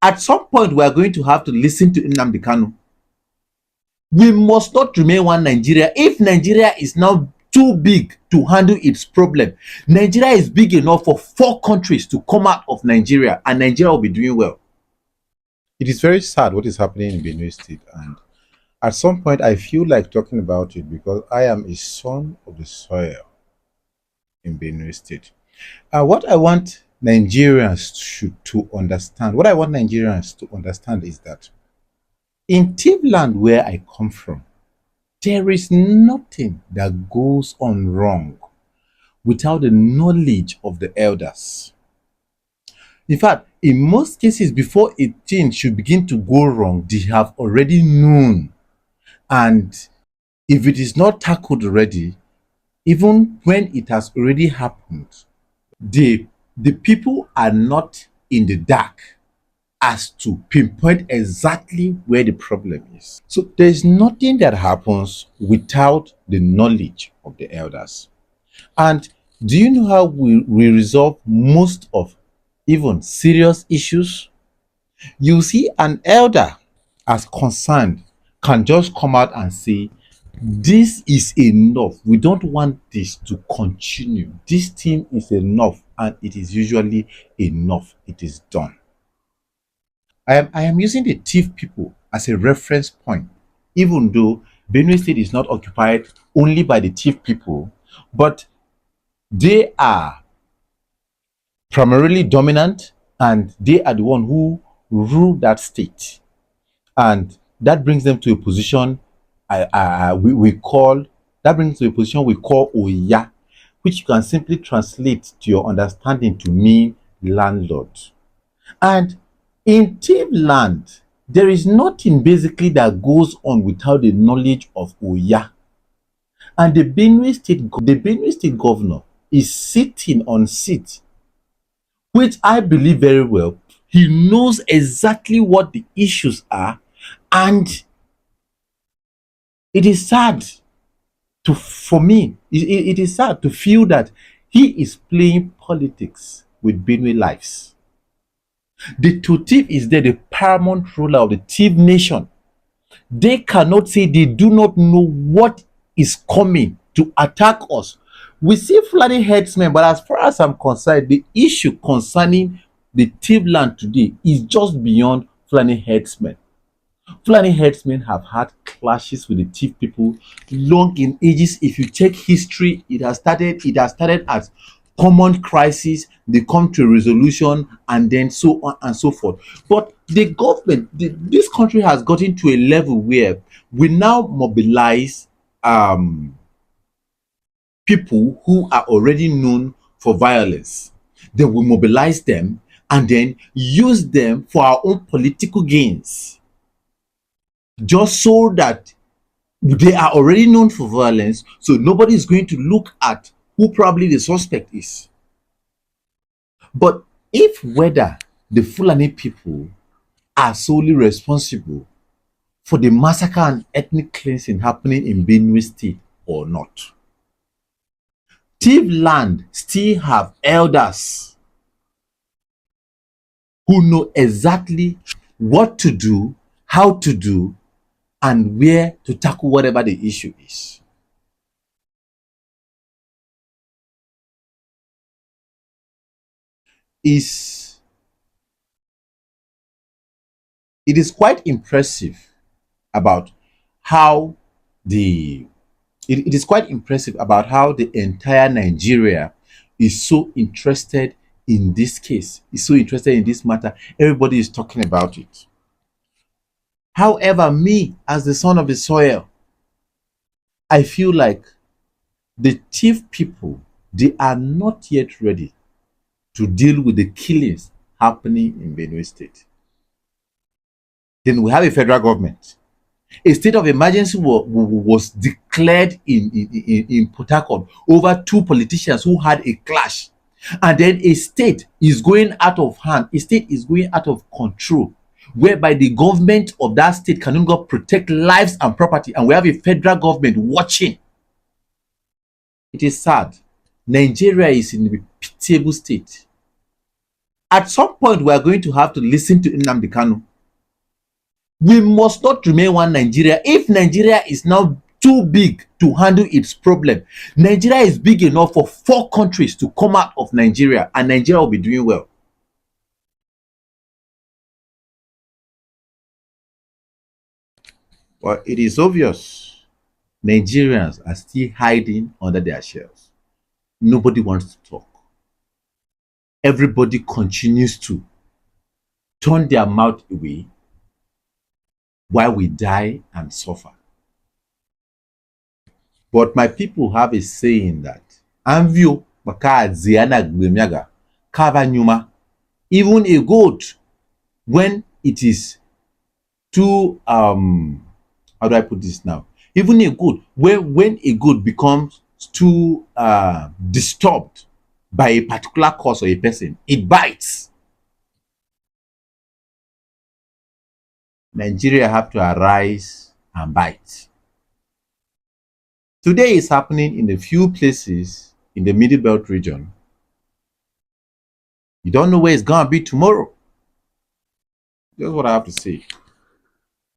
At some point, we are going to have to listen to Nnamdi Kanu. We must not remain one Nigeria. If Nigeria is now too big to handle its problem, Nigeria is big enough for 4 countries to come out of Nigeria, and Nigeria will be doing well. It is very sad what is happening in Benue State, and at some point I feel like talking about it because I am a son of the soil in Benue State. What I want to understand, what I want Nigerians to understand is that in Tivland, where I come from, there is nothing that goes on wrong without the knowledge of the elders. In fact, in most cases, before a thing should begin to go wrong, they have already known. And if it is not tackled already, even when it has already happened, the people are not in the dark as to pinpoint exactly where the problem is. So there's nothing that happens without the knowledge of the elders. And do you know how we resolve most of even serious issues? You see, an elder as concerned can just come out and say, this is enough. We don't want this to continue. This thing is enough, and it is usually enough. It is done. I am using the thief people as a reference point, even though Benue State is not occupied only by the thief people, but they are primarily dominant and they are the one who rule that state. And that brings them to a position we call Oya, which you can simply translate to your understanding to mean landlord. And in Tiv land, there is nothing basically that goes on without the knowledge of Oya. And the Benue State governor is sitting on seat, which I believe very well. He knows exactly what the issues are, and it is sad for me, it is sad to feel that he is playing politics with Benue lives. The Tutif is there, the paramount ruler of the Tiv nation. They cannot say they do not know what is coming to attack us. We see Fulani headsmen, but as far as I'm concerned, the issue concerning the Tiv land today is just beyond Fulani headsmen. Fulani headsmen have had clashes with the Tiv people long in ages. If you check history, it has started as common crisis, they come to a resolution, and then so on and so forth. But the government, this country has gotten to a level where we now mobilize people who are already known for violence. Then we mobilize them and then use them for our own political gains, just so that they are already known for violence, so nobody is going to look at who probably the suspect is. But if whether the Fulani people are solely responsible for the massacre and ethnic cleansing happening in Benue State or not, Tiv land still have elders who know exactly what to do, how to do, and where to tackle whatever the issue is. It is quite impressive about how the it is quite impressive about how the entire Nigeria is so interested in this case, is so interested in this matter. Everybody is talking about it. However, me as the son of the soil, I feel like the chief people, they are not yet ready to deal with the killings happening in Benue State. Then we have a federal government. A state of emergency was declared in Port Harcourt over 2 politicians who had a clash. And then a state is going out of hand, a state is going out of control, whereby the government of that state can no longer protect lives and property, and we have a federal government watching. It is sad. Nigeria is in a pitiable state. At some point, we are going to have to listen to Nnamdi Kanu. We must not remain one Nigeria. If Nigeria is now too big to handle its problem, Nigeria is big enough for 4 countries to come out of Nigeria, and Nigeria will be doing well. Well, it is obvious Nigerians are still hiding under their shells. Nobody wants to talk. Everybody continues to turn their mouth away while we die and suffer. But my people have a saying that Anvio Baka Ziana Gbemyaga Kava Nyuma. Even a goat, when it is too how do I put this now? Even a goat, when a goat becomes too disturbed by a particular cause or a person, it bites. Nigeria have to arise and bite. Today is happening in a few places in the Middle Belt region. You don't know where it's gonna be tomorrow. That's what I have to say.